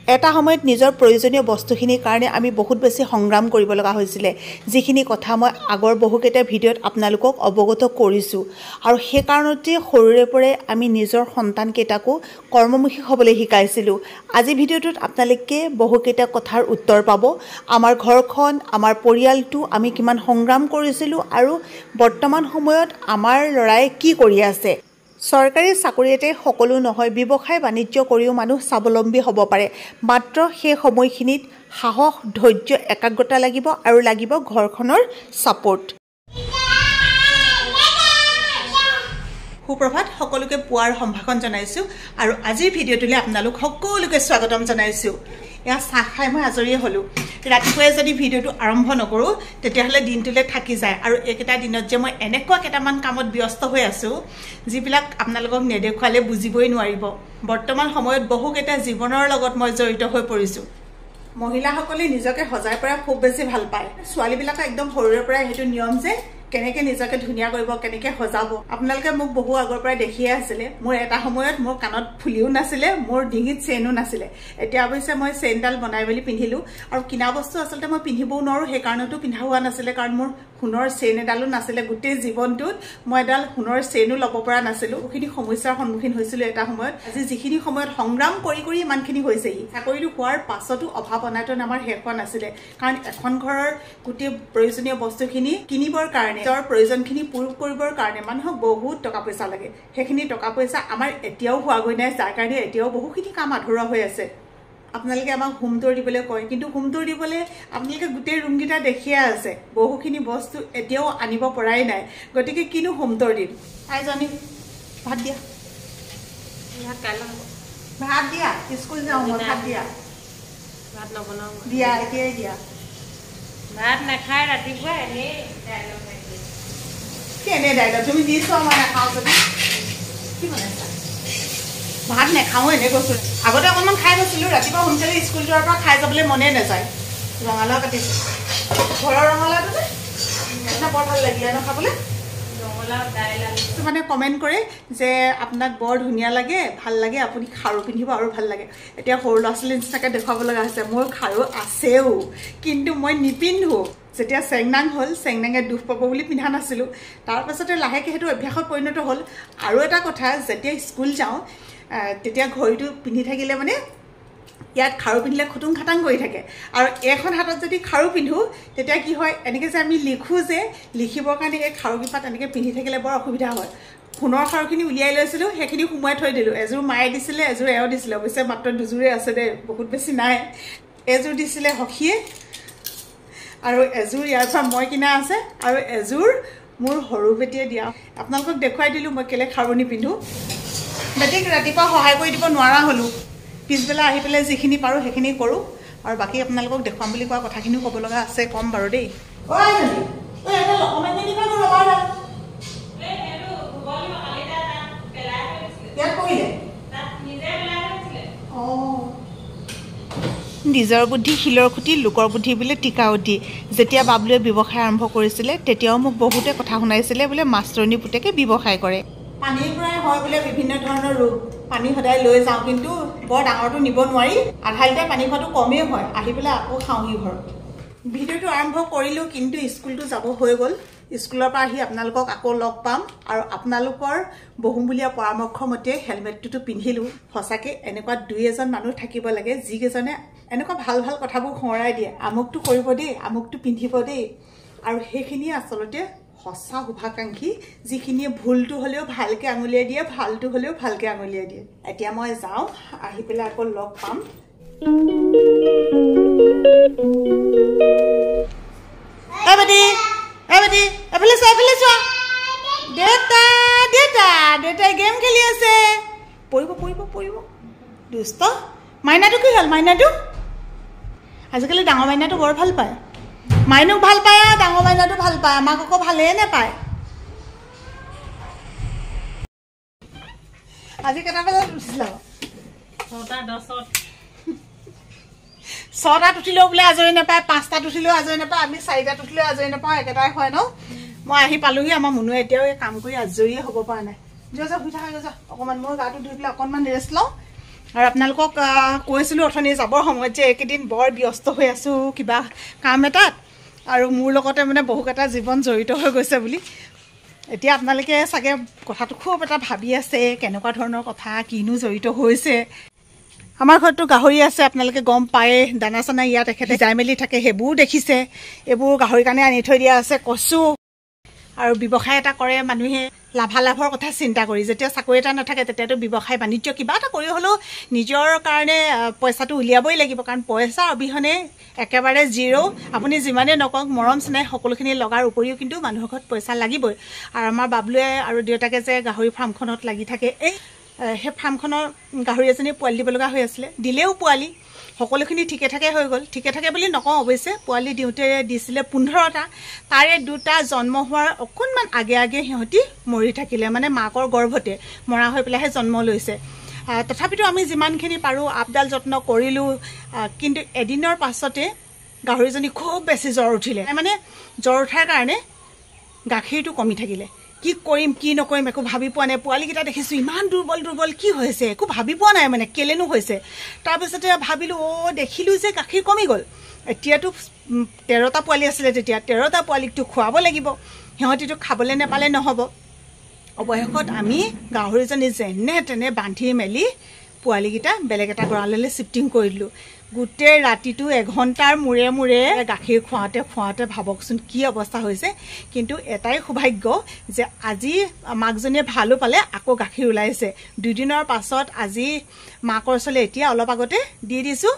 এটা সময়ত নিজৰ প্ৰয়োজনীয় বস্তুখিনিৰ কাৰণে আমি বহুত বেছি সংগ্ৰাম কৰিব লগা হৈছিলে, যিখিনি কথা মই আগৰ বহুকেইটা ভিডিঅ'ত আপোনালোকক অৱগত কৰিছোঁ। আৰু সেই কাৰণতে সৰুৰে পৰাই আমি নিজৰ সন্তানকেইটাকো কৰ্মমুখী হ'বলৈ শিকাইছিলোঁ। আজি ভিডিঅ'টোত আপোনালোকে বহুকেইটা কথাৰ উত্তৰ পাব। আমাৰ ঘৰখন, আমাৰ পৰিয়ালটো আমি কিমান সংগ্ৰাম কৰিছিলোঁ আৰু বৰ্তমান সময়ত আমাৰ ল'ৰাই কি কৰি আছে। চৰকাৰী চাকৰিতে সকলো নহয়, ব্যৱসায় বাণিজ্য কৰিও মানুহ স্বাৱলম্বী হ'ব পাৰে। মাত্ৰ সেই সময়খিনিত সাহস, ধৈৰ্য, একাগ্ৰতা লাগিব আৰু লাগিব ঘৰখনৰ ছাপোৰ্ট। সুপ্ৰভাত, সকলোকে পুৱাৰ সম্ভাষণ জনাইছোঁ আৰু আজিৰ ভিডিঅ'টোলৈ আপোনালোক সকলোকে স্বাগতম জনাইছোঁ। এয়া চাহ খাই মই আজৰিয়ে হ'লোঁ। ৰাতিপুৱাই যদি ভিডিঅ'টো আৰম্ভ নকৰোঁ তেতিয়াহ'লে দিনটোলৈ থাকি যায়। আৰু এইকেইটা দিনত যে মই এনেকুৱা কেইটামান কামত ব্যস্ত হৈ আছোঁ যিবিলাক আপোনালোকক নেদেখুৱালে বুজিবই নোৱাৰিব। বৰ্তমান সময়ত বহুকেইটা জীৱনৰ লগত মই জড়িত হৈ পৰিছোঁ। মহিলাসকলে নিজকে সজাই পৰা খুব বেছি ভাল পায়। ছোৱালীবিলাকে একদম সৰুৰে পৰাই সেইটো নিয়ম যে কেনেকৈ নিজকে ধুনীয়া কৰিব, কেনেকৈ সজাব। আপোনালোকে মোক বহু আগৰ পৰাই দেখিয়ে আছিলে। মোৰ এটা সময়ত মোৰ কাণত ফুলিও নাছিলে, মোৰ ডিঙিত চেইনো নাছিলে। এতিয়া অৱশ্যে মই চেইনডাল বনাই মেলি পিন্ধিলোঁ। আৰু কিনা বস্তু আচলতে মই পিন্ধিবও নোৱাৰোঁ, সেইকাৰণেতো পিন্ধা হোৱা নাছিলে, কাৰণ মোৰ সোণৰ চেইন এডালো নাছিলে। গোটেই জীৱনটোত মই এডাল সোণৰ চেইনো ল'ব পৰা নাছিলোঁ। বহুখিনি সমস্যাৰ সন্মুখীন হৈছিলোঁ এটা সময়ত। আজি যিখিনি সময়ত সংগ্ৰাম কৰি কৰি ইমানখিনি হৈছেহি। চাকৰিটো হোৱাৰ পাছতো অভাৱ অনাটন আমাৰ শেষ হোৱা নাছিলে, কাৰণ এখন ঘৰৰ গোটেই প্ৰয়োজনীয় বস্তুখিনি কিনিবৰ কাৰণে, নিজৰ প্ৰয়োজনখিনি পূৰণ কৰিবৰ কাৰণে মানুহক বহুত টকা পইচা লাগে। সেইখিনি টকা পইচা আমাৰ এতিয়াও হোৱাগৈ নাই, যাৰ কাৰণে এতিয়াও বহুখিনি কাম আধৰুৱা হৈ আছে। আপোনালোকে আমাক হোম টুৰ দিবলৈ কয়, কিন্তু হোম টুৰ দিবলৈ আপোনালোকে গোটেই ৰুমকেইটা দেখিয়ে আছে, বহুখিনি বস্তু এতিয়াও আনিব পৰাই নাই। গতিকে কিনো হোম টুৰ দিম। আইজনী ভাত দিয়া, ভাত দিয়া, স্কুল যাওঁ মই, ভাত দিয়া। ভাত নবনাও দিয়া, এতিয়াই দিয়া। ভাত নাখায় ৰাতিপুৱা, এনেই কেনে ডাইলগ তুমি দিছো, মই নাখাওঁ যদি কি বনাইছা? ভাত নাখাওঁ এনেই কৈছোঁ। আগতে অকণমান খাই গৈছিলোঁ, ৰাতিপুৱা সোনকালে স্কুল যোৱাৰ পৰা খাই যাবলৈ মনে নাযায়। ৰঙালাও কাটিছোঁ, ঘৰৰ ৰঙালাওটো যে বৰ ভাল লাগিলে ন খাবলৈ। ৰঙালাও দাইল আলু মানে কমেণ্ট কৰে যে আপোনাক বৰ ধুনীয়া লাগে, ভাল লাগে, আপুনি খাৰু পিন্ধিব আৰু ভাল লাগে। এতিয়া সৰু ল'ৰা ছোৱালীৰ নিচিনাকৈ দেখুৱাব লগা হৈছে। মোৰ খাৰু আছেও, কিন্তু মই নিপিন্ধোঁ। যেতিয়া চেংনাং হ'ল, চেংনাঙে দুখ পাব বুলি পিন্ধা নাছিলোঁ। তাৰপাছতে লাহেকৈ সেইটো অভ্যাসত পৰিণত হ'ল। আৰু এটা কথা, যেতিয়া স্কুল যাওঁ তেতিয়া ঘড়ীটো পিন্ধি থাকিলে মানে ইয়াত খাৰু পিন্ধিলে খুটুং খাটাং কৰি থাকে। আৰু এখন হাতত যদি খাৰু পিন্ধোঁ তেতিয়া কি হয়, এনেকৈ যে আমি লিখোঁ যে, লিখিবৰ কাৰণে এই খাৰুকেইপাত এনেকৈ পিন্ধি থাকিলে বৰ অসুবিধা হয়। সোণৰ খাৰুখিনি উলিয়াই লৈছিলোঁ, সেইখিনি সোমোৱাই থৈ দিলোঁ। এযোৰ মায়ে দিছিলে, এযোৰ এওঁ দিছিলে। অৱশ্যে মাত্ৰ দুযোৰে আছে দেই, বহুত বেছি নাই। এযোৰ দিছিলে সখীয়ে, আৰু এযোৰ ইয়াৰ পৰা মই কিনা আছে, আৰু এযোৰ মোৰ সৰু বেটীয়ে দিয়া। আপোনালোকক দেখুৱাই দিলোঁ মই কেলৈ খাৰু নিপিন্ধোঁ। বেটীক ৰাতিপুৱা সহায় কৰি দিব নোৱাৰা হ'লোঁ। পিছবেলা আহি পেলাই যিখিনি পাৰোঁ সেইখিনি কৰোঁ। আৰু বাকী আপোনালোকক দেখুৱাম বুলি কোৱা কথাখিনিও ক'ব লগা আছে, ক'ম বাৰু দেই। নিজৰ বুদ্ধি শিলৰ খুটি, লোকৰ বুদ্ধি বোলে টিকাৱতী। যেতিয়া বাবলুৱে ব্যৱসায় আৰম্ভ কৰিছিলে তেতিয়াও মোক বহুতে কথা শুনাইছিলে, বোলে মাষ্টৰণী পুতেকে ব্যৱসায় কৰে। পানীৰ পৰাই হয় বোলে বিভিন্ন ধৰণৰ ৰোগ। পানী সদায় লৈ যাওঁ, কিন্তু বৰ ডাঙৰটো নিব নোৱাৰি। আধা লিটাৰ পানী খোৱাটো কমেই হয়, আহি পেলাই আকৌ খাওঁহি ঘৰত। ভিডিঅ'টো আৰম্ভ কৰিলোঁ, কিন্তু স্কুলটো যাব হৈ গ'ল। স্কুলৰ পৰা আহি আপোনালোকক আকৌ লগ পাম। আৰু আপোনালোকৰ বহুমূলীয়া পৰামৰ্শ মতে হেলমেটটোতো পিন্ধিলোঁ। সঁচাকৈ এনেকুৱা দুই এজন মানুহ থাকিব লাগে, যিকেইজনে এনেকুৱা ভাল ভাল কথাবোৰ সোঁৱৰাই দিয়ে। আমুকটো কৰিব দেই, আমুকটো পিন্ধিব দেই। আৰু সেইখিনিয়ে আচলতে সঁচা শুভাকাংক্ষী, যিখিনিয়ে ভুলটো হ'লেও ভালকৈ আঙুলিয়াই দিয়ে, ভালটো হ'লেও ভালকৈ আঙুলিয়াই দিয়ে। এতিয়া মই যাওঁ, আহি পেলাই আকৌ লগ পাম। এফালে চোৱা, এফালে চোৱা। দেউতাই গেম খেলি আছে। পৰিব পৰিব পৰিব, দুষ্ট। মাইনাটো কি হ'ল? মাইনাটো আজিকালি ডাঙৰ মাইনাটো বৰ ভাল পায়। মাইনুক ভাল পায় আৰু ডাঙৰ মাইনাটো ভাল পায়, আমাক আকৌ ভালেই নাপায়। আজি কেইটা বজাত উঠিছিলা? 6:10। 6টাত উঠিলেও বোলে আজৰি নাপায়, 5টাত উঠিলেও আজৰি নাপায়, আমি 4টাত উঠিলেও আজৰি নাপাওঁ, একেটাই হয় ন। মই আহি পালোহি, আমাৰ মুনুৱে এতিয়াও এই কাম কৰি আজৰিয়ে হ'ব পৰা নাই। যোৱা শুই থাকা, যোৱা অকণমান। মই গাটো ধুই পেলাই অকণমান ৰেষ্ট লওঁ, আৰু আপোনালোকক কৈছিলোঁ অথনি যাবৰ সময়ত যে এইকেইদিন বৰ ব্যস্ত হৈ আছোঁ কিবা কাম এটাত, আৰু মোৰ লগতে মানে বহুকেইটা জীৱন জড়িত হৈ গৈছে বুলি। এতিয়া আপোনালোকে চাগে কথাটো খুব এটা ভাবি আছে, কেনেকুৱা ধৰণৰ কথা, কিনো জড়িত হৈছে। আমাৰ ঘৰততো গাহৰি আছে, আপোনালোকে গম পায়ে, দানা চানা ইয়াত এখেতে যাই মেলি থাকে, সেইবোৰো দেখিছে। এইবোৰ গাহৰিৰ কাৰণে আনি থৈ দিয়া আছে, কচু। আৰু ব্যৱসায় এটা কৰে মানুহে লাভালাভৰ কথা চিন্তা কৰি, যেতিয়া চাকৰি এটা নাথাকে তেতিয়াতো ব্যৱসায় বাণিজ্য কিবা এটা কৰি হ'লেও নিজৰ কাৰণে পইচাটো উলিয়াবই লাগিব, কাৰণ পইচা অবিহনে একেবাৰে জিৰ'। আপুনি যিমানেই নকওক, মৰম চেনেহ সকলোখিনি লগাৰ উপৰিও কিন্তু মানুহৰ ঘৰত পইচা লাগিবই। আৰু আমাৰ বাবলুৱে আৰু দেউতাকে যে গাহৰি ফাৰ্মখনত লাগি থাকে, সেই ফাৰ্মখনৰ গাহৰি এজনী পোৱালি দিব লগা হৈ আছিলে, দিলেও পোৱালি। সকলোখিনি ঠিকে থাকে হৈ গ'ল, ঠিকে থাকে বুলি নকওঁ অৱশ্যে, পোৱালি দিওঁতে দিছিলে 15টা, তাৰে 2টা জন্ম হোৱাৰ অকণমান আগে আগে সিহঁতি মৰি থাকিলে, মানে মাকৰ গৰ্ভতে মৰা হৈ পেলাইহে জন্ম লৈছে। তথাপিতো আমি যিমানখিনি পাৰোঁ আপডাল যত্ন কৰিলোঁ, কিন্তু এদিনৰ পাছতে গাহৰিজনী খুব বেছি জ্বৰ উঠিলে। মানে জ্বৰ উঠাৰ কাৰণে গাখীৰটো কমি থাকিলে। কি কৰিম কি নকৰিম একো ভাবি পোৱা নাই। পোৱালিকেইটা দেখিছোঁ ইমান দুৰ্বল দুৰ্বল, কি হৈছে একো ভাবি পোৱা নাই, মানে কেলেনো হৈছে। তাৰপিছতে ভাবিলোঁ দেখিলোঁ যে গাখীৰ কমি গ'ল। এতিয়াতো 13টা পোৱালি আছিলে, তেতিয়া 13টা পোৱালিকটো খুৱাব লাগিব, সিহঁতিটো খাবলৈ নাপালে নহ'ব। অৱশেষত আমি গাহৰিজনী যেনে তেনে বান্ধি মেলি পোৱালিকেইটা বেলেগ এটা গঁৰাললৈ শ্বিফ্টিং কৰি দিলোঁ। গোটেই ৰাতিটো 1 ঘণ্টাৰ মূৰে মূৰে গাখীৰ খুৱাওঁতে খুৱাওঁতে ভাবকচোন কি অৱস্থা হৈছে। কিন্তু এটাই সৌভাগ্য যে আজি মাকজনীয়ে ভালো পালে, আকৌ গাখীৰ ওলাইছে। 2 দিনৰ পাছত আজি মাকৰ ওচৰলৈ এতিয়া অলপ আগতে দি দিছোঁ।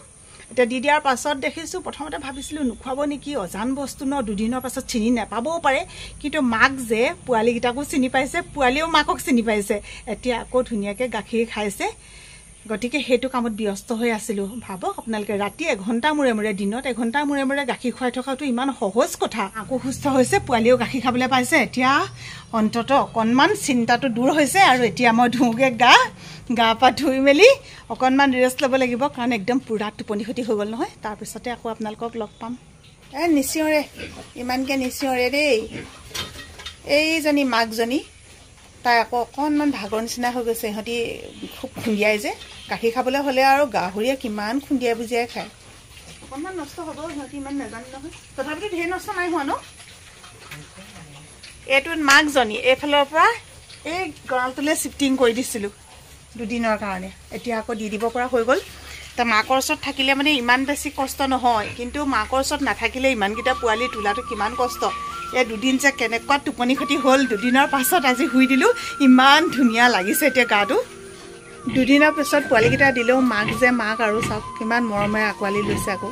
এতিয়া দি দিয়াৰ পাছত দেখিছোঁ, প্ৰথমতে ভাবিছিলোঁ নোখোৱাব নেকি, অজান বস্তু ন, 2 দিনৰ পাছত চিনি নাপাবও পাৰে। কিন্তু মাক যে পোৱালিকেইটাকো চিনি পাইছে, পোৱালিও মাকক চিনি পাইছে, এতিয়া আকৌ ধুনীয়াকৈ গাখীৰ খাইছে। গতিকে সেইটো কামত ব্যস্ত হৈ আছিলোঁ। ভাবক আপোনালোকে, ৰাতি 1 ঘণ্টা মূৰে মূৰে, দিনত 1 ঘণ্টাৰ মূৰে মূৰে গাখীৰ খুৱাই থকাটো ইমান সহজ কথা। আকৌ সুস্থ হৈছে, পোৱালিও গাখীৰ খাবলৈ পাইছে। এতিয়া অন্ততঃ অকণমান চিন্তাটো দূৰ হৈছে। আৰু এতিয়া মই ধুওঁগৈ গা পা ধুই মেলি অকণমান ৰেষ্ট ল'ব লাগিব, কাৰণ একদম পূৰা টোপনি ক্ষতি হৈ গ'ল নহয়। তাৰপিছতে আকৌ আপোনালোকক লগ পাম। নিচিঞৰে, ইমানকৈ নিচিঞৰে দেই। এইজনী মাকজনী, তাই আকৌ অকণমান ভাগৰ নিচিনা হৈ গৈছে। সিহঁতি খুব খুন্দিয়াই যে, গাখীৰ খাবলৈ হ'লে আৰু গাহৰিয়ে কিমান খুন্দিয়াই বুজিয়াই খায়। অকণমান নষ্ট হ'ব, সিহঁতি ইমান নাজানে নহয়, তথাপিতো ঢেৰ নষ্ট নাই হোৱা ন। এইটোত মাকজনী এইফালৰ পৰা এই গঁৰালটোলৈ শ্বিফ্টিং কৰি দিছিলোঁ 2 দিনৰ কাৰণে, এতিয়া আকৌ দি দিব পৰা হৈ গ'ল। তাৰ মাকৰ ওচৰত থাকিলে মানে ইমান বেছি কষ্ট নহয়, কিন্তু মাকৰ ওচৰত নাথাকিলে ইমানকেইটা পোৱালি তোলাটো কিমান কষ্ট। এই 2 দিন যে কেনেকুৱা টোপনি ক্ষতি হ'ল, 2 দিনৰ পাছত আজি শুই দিলোঁ, ইমান ধুনীয়া লাগিছে এতিয়া গাটো। 2 দিনৰ পিছত পোৱালিকেইটা দিলেও মাক যে মাক, আৰু চাওক কিমান মৰমেৰে আঁকোৱালি লৈছে আকৌ।